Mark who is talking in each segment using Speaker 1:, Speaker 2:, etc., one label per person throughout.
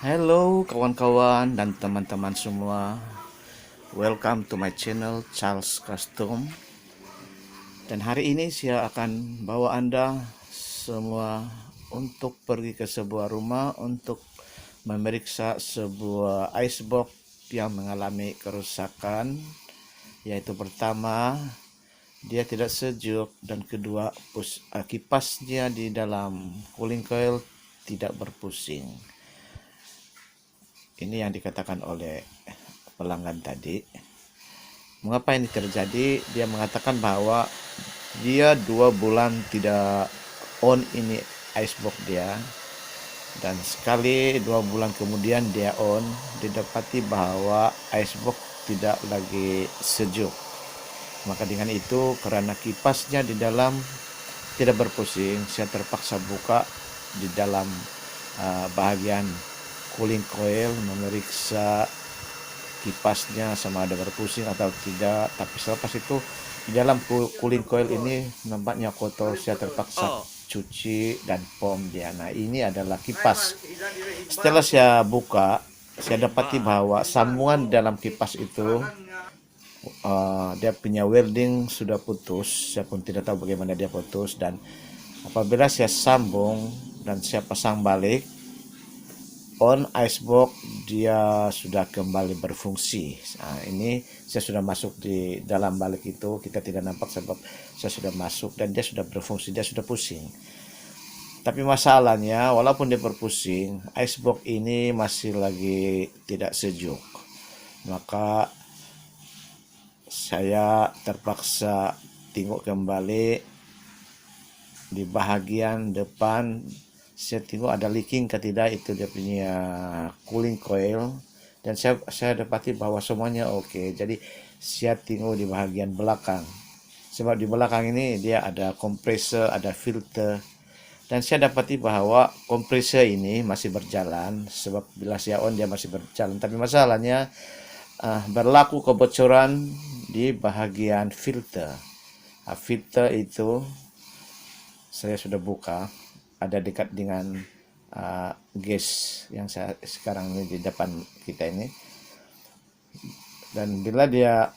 Speaker 1: Halo kawan-kawan dan teman-teman semua. Welcome to my channel Charles Custom. Dan hari ini saya akan bawa Anda semua untuk pergi ke sebuah rumah untuk memeriksa sebuah icebox yang mengalami kerusakan. Yaitu pertama, dia tidak sejuk, dan kedua, kipasnya di dalam cooling coil tidak berpusing. Ini yang dikatakan oleh pelanggan tadi. Mengapa ini terjadi? Dia mengatakan bahwa dia 2 bulan tidak on ini icebox dia, dan sekali 2 bulan kemudian dia on, didapati bahwa icebox tidak lagi sejuk. Maka dengan itu, karena kipasnya di dalam tidak berpusing, saya terpaksa buka di dalam bahagian cooling coil, memeriksa kipasnya sama ada berpusing atau tidak. Tapi selepas itu di dalam cooling coil ini nampaknya kotor, saya terpaksa cuci dan pom dia. Nah, ini adalah kipas. Setelah saya buka, saya dapati bahwa sambungan dalam kipas itu dia punya welding sudah putus. Saya pun tidak tahu bagaimana dia putus, dan apabila saya sambung dan saya pasang balik on icebox, dia sudah kembali berfungsi. Nah, ini saya sudah masuk di dalam balik itu, kita tidak nampak sebab saya sudah masuk dan dia sudah berfungsi, dia sudah pusing. Tapi masalahnya, walaupun dia berpusing, icebox ini masih lagi tidak sejuk. Maka saya terpaksa tengok kembali di bahagian depan. Saya tengok ada leaking ke tidak, itu dia punya cooling coil, dan saya dapati bahwa semuanya oke. Jadi saya tengok di bahagian belakang, sebab di belakang ini dia ada kompresor, ada filter, dan saya dapati bahwa kompresor ini masih berjalan, sebab bila saya on dia masih berjalan. Tapi masalahnya berlaku kebocoran di bahagian filter. Filter itu saya sudah buka, ada dekat dengan gas yang saya sekarang ini di depan kita ini. Dan bila dia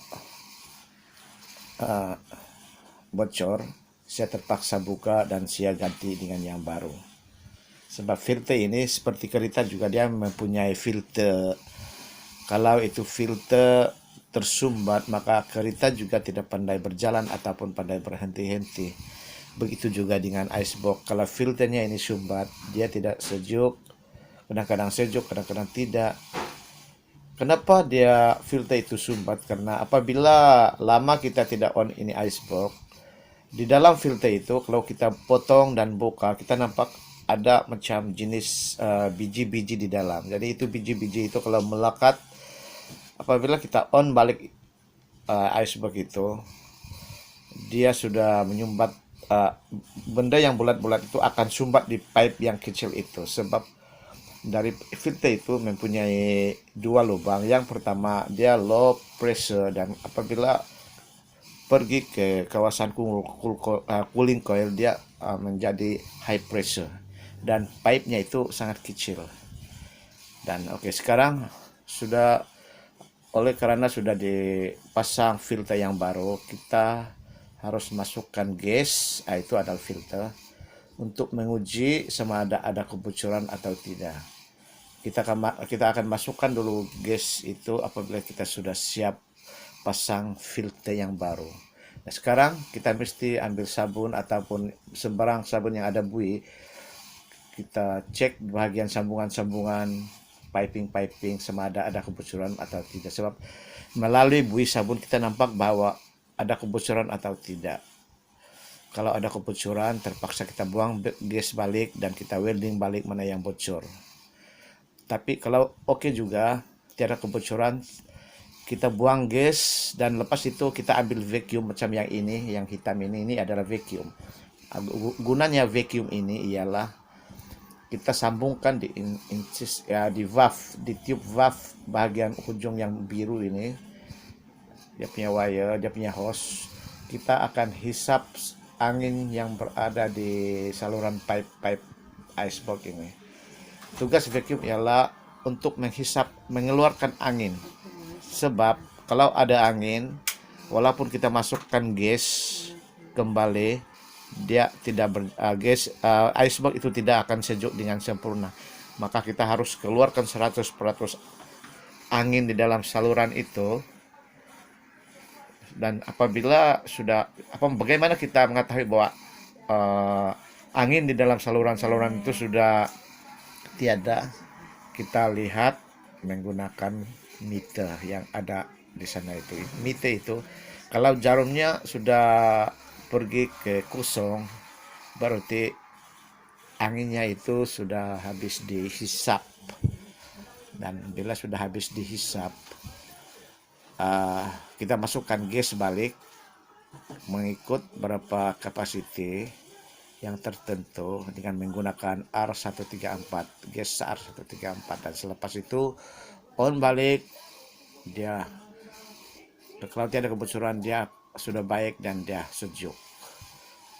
Speaker 1: bocor, saya terpaksa buka dan saya ganti dengan yang baru. Sebab filter ini seperti kereta juga, dia mempunyai filter. Kalau itu filter tersumbat, maka kereta juga tidak pandai berjalan ataupun pandai berhenti-henti. Begitu juga dengan icebox. Kalau filternya ini sumbat, dia tidak sejuk, kadang-kadang sejuk, kadang-kadang tidak. Kenapa dia filter itu sumbat? Karena apabila lama kita tidak on ini icebox, di dalam filter itu kalau kita potong dan buka, kita nampak ada macam jenis biji-biji di dalam. Jadi itu biji-biji itu kalau melekat, apabila kita on balik icebox itu, dia sudah menyumbat. Benda yang bulat-bulat itu akan sumbat di pipe yang kecil itu, sebab dari filter itu mempunyai 2 lubang. Yang pertama dia low pressure, dan apabila pergi ke kawasan cooling coil, dia menjadi high pressure, dan pipe-nya itu sangat kecil. Dan sekarang sudah, oleh karena sudah dipasang filter yang baru, kita harus masukkan gas, itu adalah filter, untuk menguji sama ada kebocoran atau tidak. Kita akan masukkan dulu gas itu apabila kita sudah siap pasang filter yang baru. Nah, sekarang kita mesti ambil sabun ataupun sembarang sabun yang ada buih. Kita cek bagian sambungan-sambungan, piping sama ada kebocoran atau tidak, sebab melalui buih sabun kita nampak bahwa ada kebocoran atau tidak. Kalau ada kebocoran, terpaksa kita buang gas balik dan kita welding balik mana yang bocor. Tapi kalau oke juga, tiada kebocoran, kita buang gas dan lepas itu kita ambil vacuum macam yang ini, yang hitam ini adalah vacuum. Gunanya vacuum ini ialah kita sambungkan di valve, di tube valve bagian ujung yang biru ini, dia punya wire, dia punya hose. Kita akan hisap angin yang berada di saluran pipe icebox ini. Tugas vacuum ialah untuk mengeluarkan angin. Sebab kalau ada angin, walaupun kita masukkan gas kembali, dia tidak icebox itu tidak akan sejuk dengan sempurna. Maka kita harus keluarkan 100% angin di dalam saluran itu. Dan apabila sudah bagaimana kita mengetahui bahwa angin di dalam saluran-saluran itu sudah tiada? Kita lihat menggunakan meter yang ada di sana itu. Meter itu kalau jarumnya sudah pergi ke kosong, berarti anginnya itu sudah habis dihisap. Dan bila sudah habis dihisap, kita masukkan gas balik mengikut berapa kapasiti yang tertentu dengan menggunakan R134, gas R134, dan selepas itu on balik, dia kalau tiada kebocoran dia sudah baik dan dia sejuk.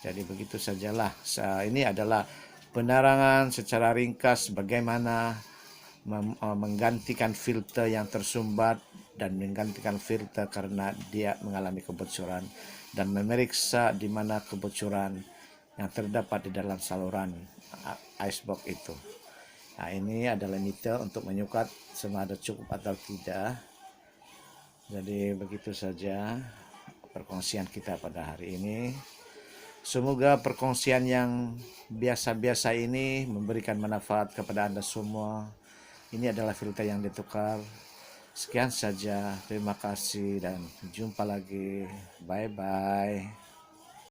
Speaker 1: Jadi begitu sajalah. Ini adalah penerangan secara ringkas bagaimana menggantikan filter yang tersumbat dan menggantikan filter karena dia mengalami kebocoran, dan memeriksa di mana kebocoran yang terdapat di dalam saluran icebox itu. Nah, ini adalah meter untuk menyukat sama ada cukup atau tidak. Jadi begitu saja perkongsian kita pada hari ini. Semoga perkongsian yang biasa-biasa ini memberikan manfaat kepada Anda semua. Ini adalah filter yang ditukar. Sekian saja, terima kasih dan jumpa lagi. Bye-bye.